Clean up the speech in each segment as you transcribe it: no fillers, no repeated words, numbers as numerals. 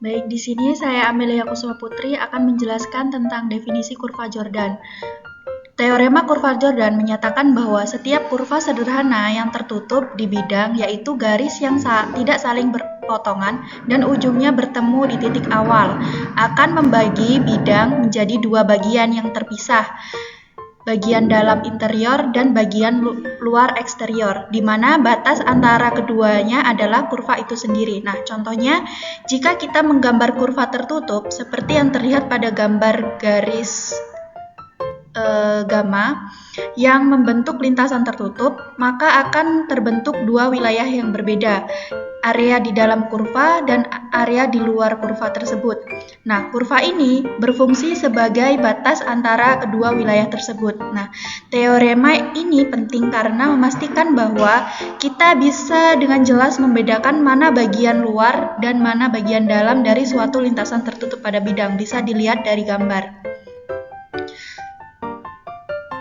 Baik, di sini saya Amelia Kusuma Putri akan menjelaskan tentang definisi kurva Jordan. Teorema kurva Jordan menyatakan bahwa setiap kurva sederhana yang tertutup di bidang, yaitu garis yang tidak saling berpotongan dan ujungnya bertemu di titik awal, akan membagi bidang menjadi dua bagian yang terpisah, bagian dalam interior dan bagian luar eksterior, di mana batas antara keduanya adalah kurva itu sendiri. Nah, contohnya, jika kita menggambar kurva tertutup, seperti yang terlihat pada gambar garis gamma yang membentuk lintasan tertutup, maka akan terbentuk dua wilayah yang berbeda, area di dalam kurva dan area di luar kurva tersebut. Nah, kurva ini berfungsi sebagai batas antara kedua wilayah tersebut. Nah, teorema ini penting karena memastikan bahwa kita bisa dengan jelas membedakan mana bagian luar dan mana bagian dalam dari suatu lintasan tertutup pada bidang. Bisa dilihat dari gambar.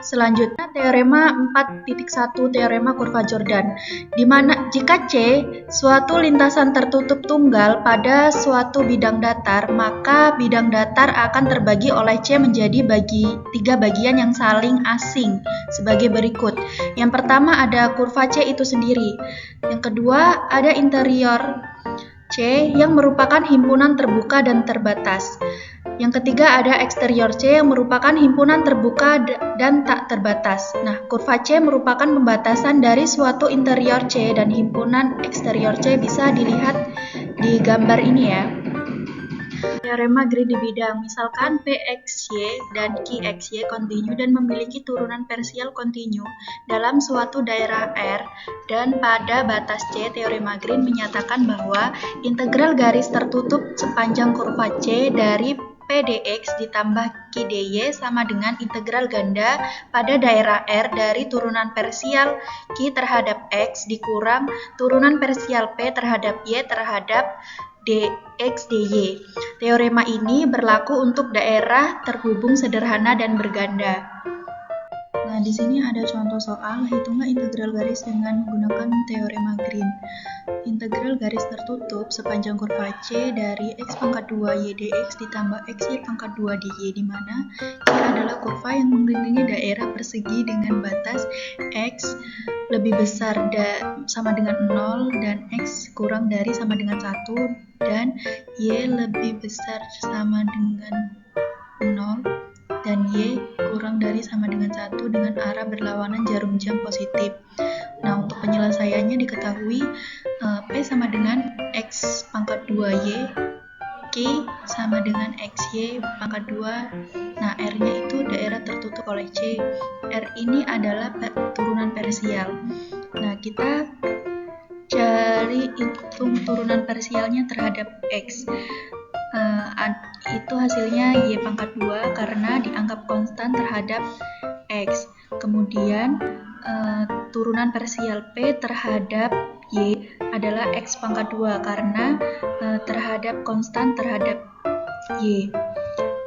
Selanjutnya, teorema 4.1 teorema kurva Jordan, di mana jika C suatu lintasan tertutup tunggal pada suatu bidang datar, maka bidang datar akan terbagi oleh C menjadi tiga bagian yang saling asing sebagai berikut. Yang pertama ada kurva C itu sendiri. Yang kedua ada interior C yang merupakan himpunan terbuka dan terbatas. Yang ketiga ada eksterior C yang merupakan himpunan terbuka dan tak terbatas. Nah, kurva C merupakan pembatasan dari suatu interior C dan himpunan eksterior C, bisa dilihat di gambar ini ya. Teorema grid di bidang, misalkan PXY dan QXY kontinu dan memiliki turunan parsial kontinu dalam suatu daerah R, dan pada batas C, teorema grid menyatakan bahwa integral garis tertutup sepanjang kurva C dari PDX ditambah QDY sama dengan integral ganda pada daerah R dari turunan parsial Q terhadap X dikurang turunan parsial P terhadap Y terhadap dx dy. Teorema ini berlaku untuk daerah terhubung sederhana dan berganda. Nah, di sini ada contoh soal, hitunglah integral garis dengan menggunakan teorema Green. Integral garis tertutup sepanjang kurva C dari x pangkat 2 y dx ditambah x y pangkat 2 dy, di mana C adalah kurva yang mengelilingi daerah persegi dengan batas x lebih besar sama dengan 0 dan x kurang dari sama dengan 1 dan y lebih besar sama dengan 0 dan y kurang dari sama dengan 1 dengan arah berlawanan jarum jam positif. Nah, untuk penyelesaiannya diketahui P sama dengan X pangkat 2Y, K sama dengan XY pangkat 2. Nah, R-nya itu daerah tertutup oleh C. R ini adalah turunan parsial. Nah, kita cari hitung turunan parsialnya terhadap X. Itu hasilnya Y pangkat 2 karena dianggap konstan terhadap X. Kemudian turunan parsial P terhadap Y adalah X pangkat 2 karena terhadap konstan terhadap Y.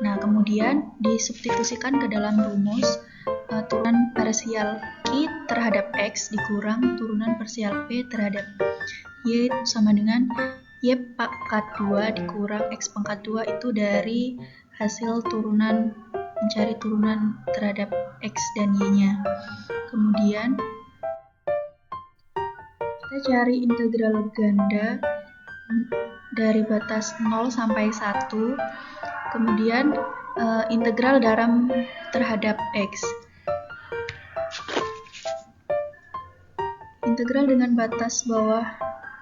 Nah, kemudian disubstitusikan ke dalam rumus, turunan parsial Q terhadap X dikurang turunan parsial P terhadap Y sama dengan Y pangkat 2 dikurang X pangkat 2 itu dari hasil mencari turunan terhadap X dan Y-nya. Kemudian kita cari integral ganda dari batas 0 sampai 1. Kemudian integral dalam terhadap X. Integral dengan batas bawah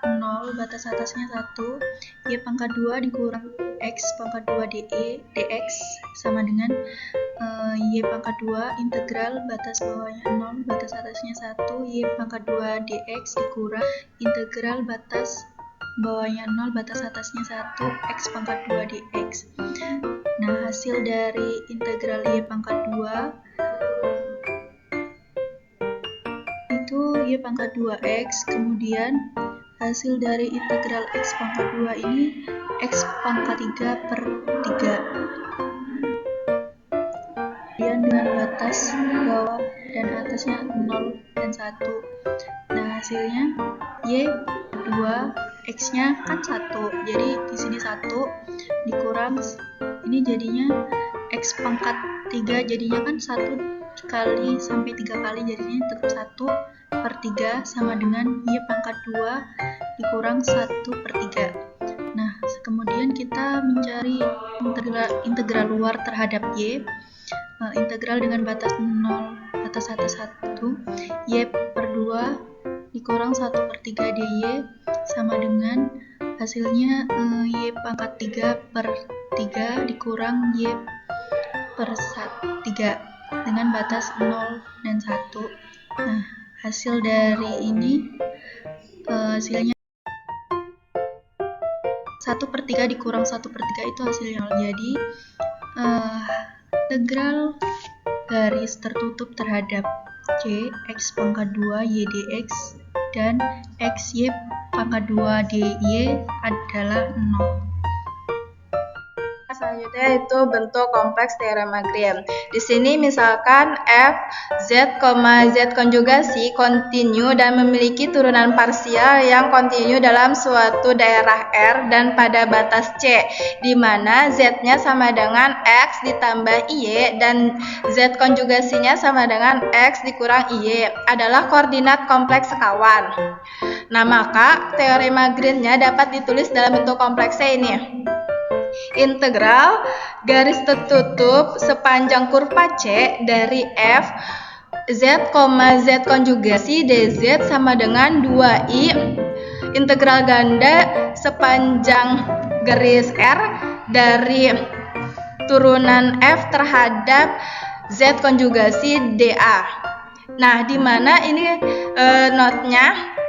0, batas atasnya 1, y pangkat 2 dikurang x pangkat 2 dx sama dengan y pangkat 2 integral batas bawahnya 0, batas atasnya 1, y pangkat 2 dx dikurang integral batas bawahnya 0, batas atasnya 1, x pangkat 2 dx. Nah, hasil dari integral y pangkat 2 itu y pangkat 2x, kemudian hasil dari integral x pangkat 2 ini x pangkat 3 per 3. Kemudian dengan batas bawah dan atasnya 0 dan 1. Nah, hasilnya y 2 X-nya kan 1, jadi di sini 1 dikurang ini jadinya X pangkat 3, jadinya kan 1 kali sampai 3 kali, jadinya tetap 1/3 sama dengan Y pangkat 2 dikurang 1/3. Nah, kemudian kita mencari integral luar terhadap Y. Integral dengan batas 0, batas atas 1, Y per 2 dikurang 1/3 dy sama dengan hasilnya Y pangkat 3/3 dikurang Y per 3 dengan batas 0 dan 1. Nah, hasil dari ini hasilnya 1/3 dikurang 1/3 itu hasilnya 0. Jadi integral garis tertutup terhadap C X pangkat 2 Y dx dan X Y pangkat 2 dy adalah 0. Selanjutnya itu bentuk kompleks teorema Green. Di sini misalkan f, z, z konjugasi kontinu dan memiliki turunan parsial yang kontinu dalam suatu daerah R dan pada batas C, di mana z-nya sama dengan x ditambah y dan z konjugasinya sama dengan x dikurang y adalah koordinat kompleks sekawan. Nah, maka teorema Green-nya dapat ditulis dalam bentuk kompleksnya ini. Integral garis tertutup sepanjang kurva C dari f z, z konjugasi dz sama dengan 2i integral ganda sepanjang garis R dari turunan f terhadap z konjugasi dA. Nah, di mana ini notnya,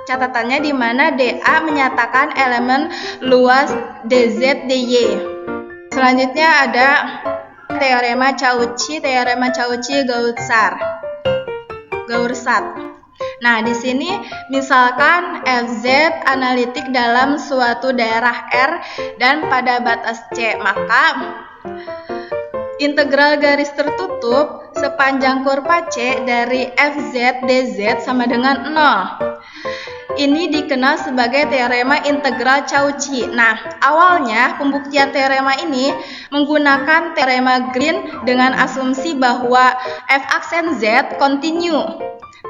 catatannya di mana dA menyatakan elemen luas dz dy. Selanjutnya ada teorema Cauchy-Gaursat. Nah, di sini misalkan fz analitik dalam suatu daerah R dan pada batas C, maka integral garis tertutup sepanjang kurva C dari fz dz sama dengan 0. Ini dikenal sebagai teorema integral Cauchy. Nah, awalnya pembuktian teorema ini menggunakan teorema Green dengan asumsi bahwa f aksen Z kontinu.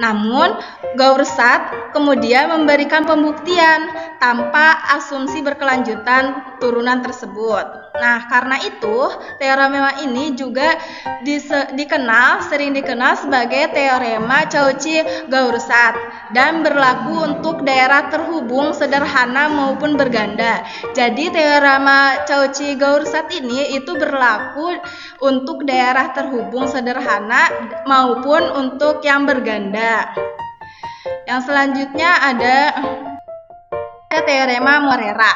Namun, Gaursat kemudian memberikan pembuktian tanpa asumsi berkelanjutan turunan tersebut. Nah, karena itu, teorema ini juga sering dikenal sebagai teorema Cauchy-Gaursat dan berlaku untuk daerah terhubung sederhana maupun berganda. Jadi, teorema Cauchy-Gaursat ini itu berlaku untuk daerah terhubung sederhana maupun untuk yang berganda. Yang selanjutnya ada teorema Morera.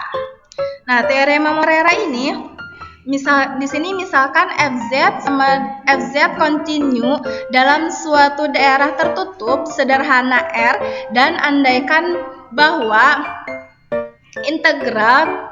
Nah, teorema Morera ini di sini misalkan fz kontinu dalam suatu daerah tertutup sederhana R dan andaikan bahwa integral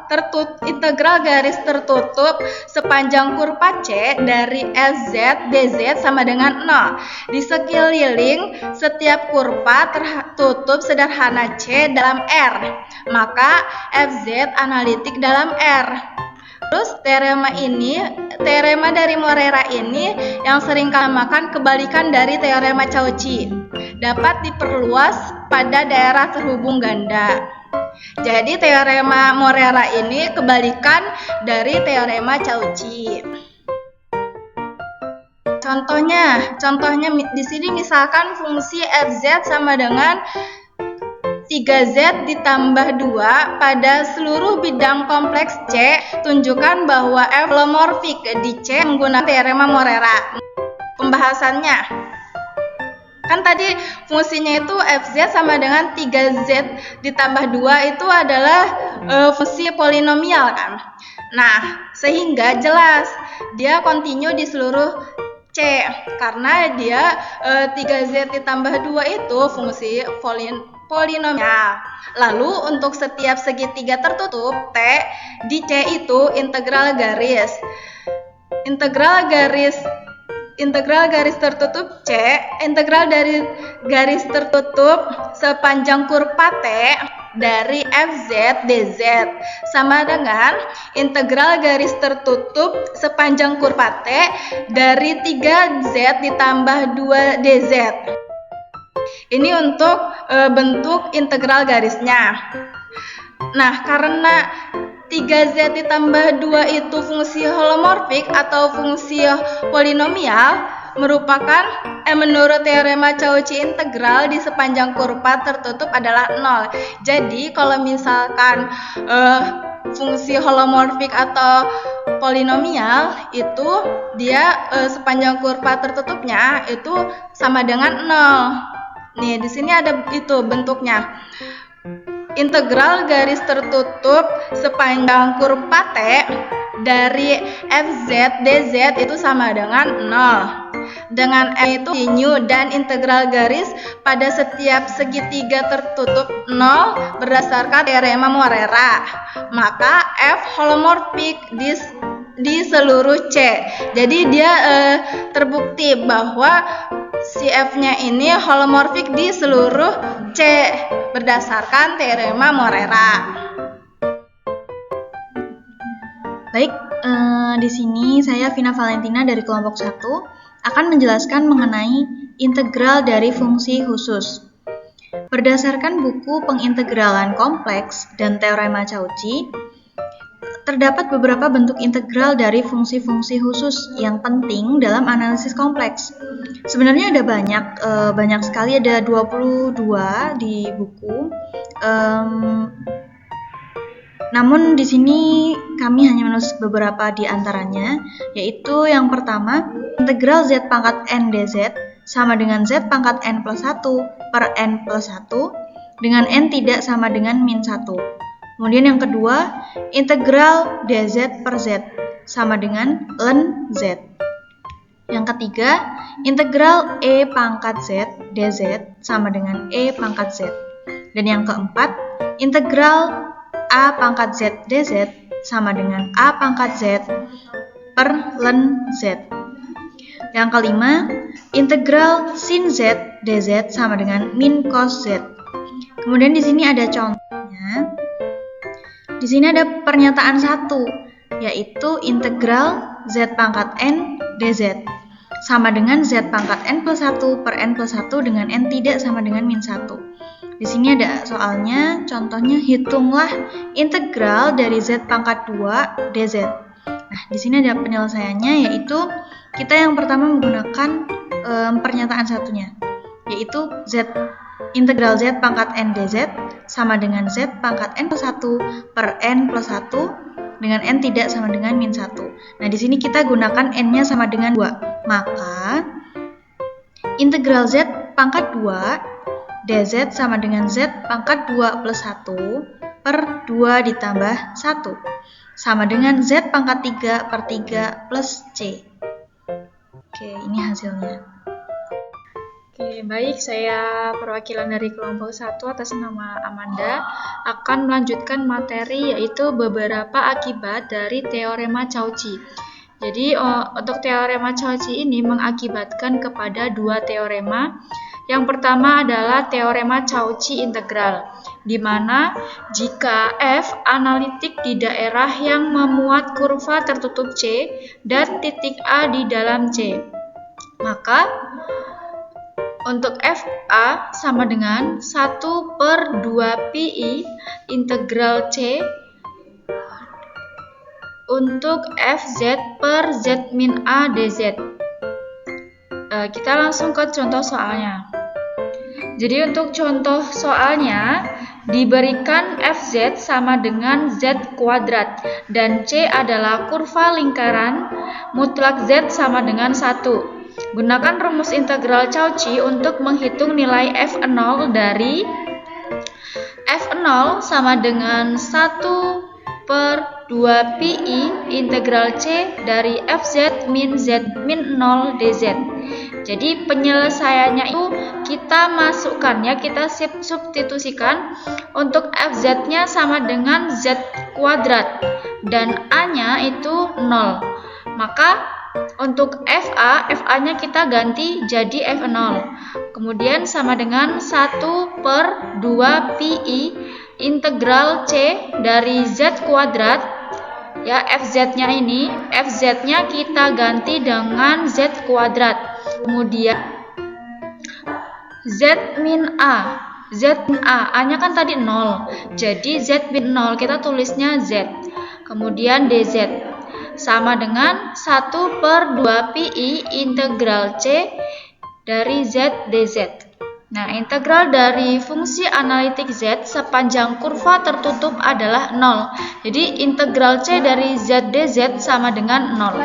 garis tertutup sepanjang kurva C dari fz dz sama dengan 0. Di sekeliling setiap kurva tertutup sederhana C dalam R, maka fz analitik dalam R. Terus teorema dari Morera ini yang sering dinamakan kebalikan dari teorema Cauchy, dapat diperluas pada daerah terhubung ganda. Jadi teorema Morera ini kebalikan dari teorema Cauchy. Contohnya di sini misalkan fungsi fz sama dengan 3z ditambah 2 pada seluruh bidang kompleks C, tunjukkan bahwa f holomorfik di C menggunakan teorema Morera. Pembahasannya, kan tadi fungsinya itu fz sama dengan 3z ditambah 2 itu adalah fungsi polinomial kan. Nah, sehingga jelas dia kontinu di seluruh C karena dia 3z ditambah 2 itu fungsi polinomial. Lalu untuk setiap segitiga tertutup T di C itu integral garis tertutup C, integral dari garis tertutup sepanjang kurva T dari Fz dz sama dengan integral garis tertutup sepanjang kurva T dari 3z ditambah 2 dz. Ini untuk bentuk integral garisnya. Nah, karena 3z ditambah 2 itu fungsi holomorfik atau fungsi polinomial, merupakan menurut teorema Cauchy integral di sepanjang kurva tertutup adalah 0. Jadi kalau misalkan fungsi holomorfik atau polinomial itu dia sepanjang kurva tertutupnya itu sama dengan 0. Nih, di sini ada itu bentuknya. Integral garis tertutup sepanjang kurva T dari Fz dz itu sama dengan 0. Dengan M itu sinyu dan integral garis pada setiap segitiga tertutup 0 berdasarkan teorema Morera. Maka F holomorfik di seluruh C. Jadi dia terbukti bahwa si F-nya ini holomorfik di seluruh C berdasarkan teorema Morera. Baik, di sini saya Vina Valentina dari kelompok 1 akan menjelaskan mengenai integral dari fungsi khusus. Berdasarkan buku Pengintegralan Kompleks dan Teorema Cauchy, terdapat beberapa bentuk integral dari fungsi-fungsi khusus yang penting dalam analisis kompleks. Sebenarnya ada banyak sekali, ada 22 di buku. Namun di sini kami hanya menulis beberapa di antaranya, yaitu yang pertama, integral z pangkat n dz sama dengan z pangkat n plus 1 per n plus 1 dengan n tidak sama dengan min 1. Kemudian yang kedua, integral dz per z sama dengan ln z. Yang ketiga, integral e pangkat z dz sama dengan e pangkat z. Dan yang keempat, integral a pangkat z dz sama dengan a pangkat z per ln z. Yang kelima, integral sin z dz sama dengan min cos z. Kemudian di sini ada contohnya. Di sini ada pernyataan 1, yaitu integral z pangkat n dz sama dengan z pangkat n plus 1 per n plus 1 dengan n tidak sama dengan min 1. Di sini ada soalnya, contohnya hitunglah integral dari z pangkat 2 dz. Nah, di sini ada penyelesaiannya, yaitu kita yang pertama menggunakan pernyataan satunya, yaitu integral z pangkat n dz sama dengan z pangkat n plus 1 per n plus 1 dengan n tidak sama dengan min 1. Nah, di sini kita gunakan n-nya sama dengan 2. Maka integral z pangkat 2 dz sama dengan z pangkat 2 plus 1 per 2 ditambah 1 sama dengan z pangkat 3 per 3 plus c. Oke, ini hasilnya. Oke, baik, saya perwakilan dari kelompok 1 atas nama Amanda akan melanjutkan materi yaitu beberapa akibat dari teorema Cauchy. Jadi untuk teorema Cauchy ini mengakibatkan kepada dua teorema. Yang pertama adalah teorema Cauchy integral, di mana jika F analitik di daerah yang memuat kurva tertutup C dan titik A di dalam C, maka untuk FA sama dengan 1 per 2 PI integral C untuk FZ per Z min A dz. Kita langsung ke contoh soalnya. Jadi untuk contoh soalnya diberikan Fz sama dengan Z kuadrat dan C adalah kurva lingkaran mutlak Z sama dengan 1. Gunakan rumus integral Cauchy untuk menghitung nilai F0 dari F0 sama dengan 1 per 2 PI integral C dari Fz min Z min 0 dz. Jadi penyelesaiannya itu kita masukkan ya, kita substitusikan. Untuk Fz-nya sama dengan Z kuadrat dan A-nya itu 0. Maka untuk FA-nya kita ganti jadi F0. Kemudian sama dengan 1 per 2 PI integral C dari Z kuadrat, ya FZ-nya ini, FZ-nya kita ganti dengan Z kuadrat. Kemudian Z min A. Z min A, A-nya kan tadi 0. Jadi Z min 0 kita tulisnya Z. Kemudian DZ sama dengan 1/2 pi integral C dari Z DZ. Nah, integral dari fungsi analitik Z sepanjang kurva tertutup adalah 0. Jadi integral C dari Z DZ sama dengan 0.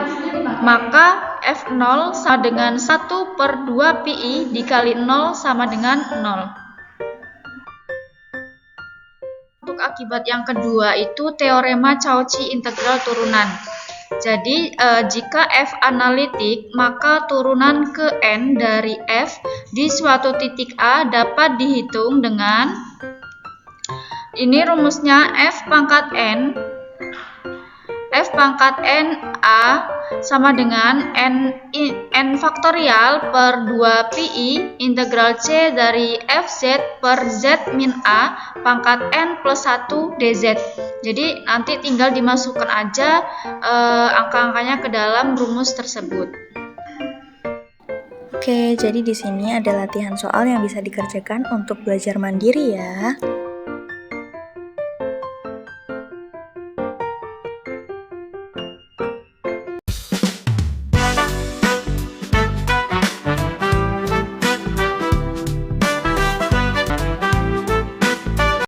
Maka F0 sama dengan 1/2 pi dikali 0 sama dengan 0. Untuk akibat yang kedua itu teorema Cauchy integral turunan. Jadi jika F analitik, maka turunan ke N dari F di suatu titik A dapat dihitung dengan, ini rumusnya F pangkat N A sama dengan N faktorial per 2 pi integral C dari FZ per Z min A pangkat N plus 1 DZ. Jadi nanti tinggal dimasukkan aja angka-angkanya ke dalam rumus tersebut. Oke, jadi di sini ada latihan soal yang bisa dikerjakan untuk belajar mandiri ya.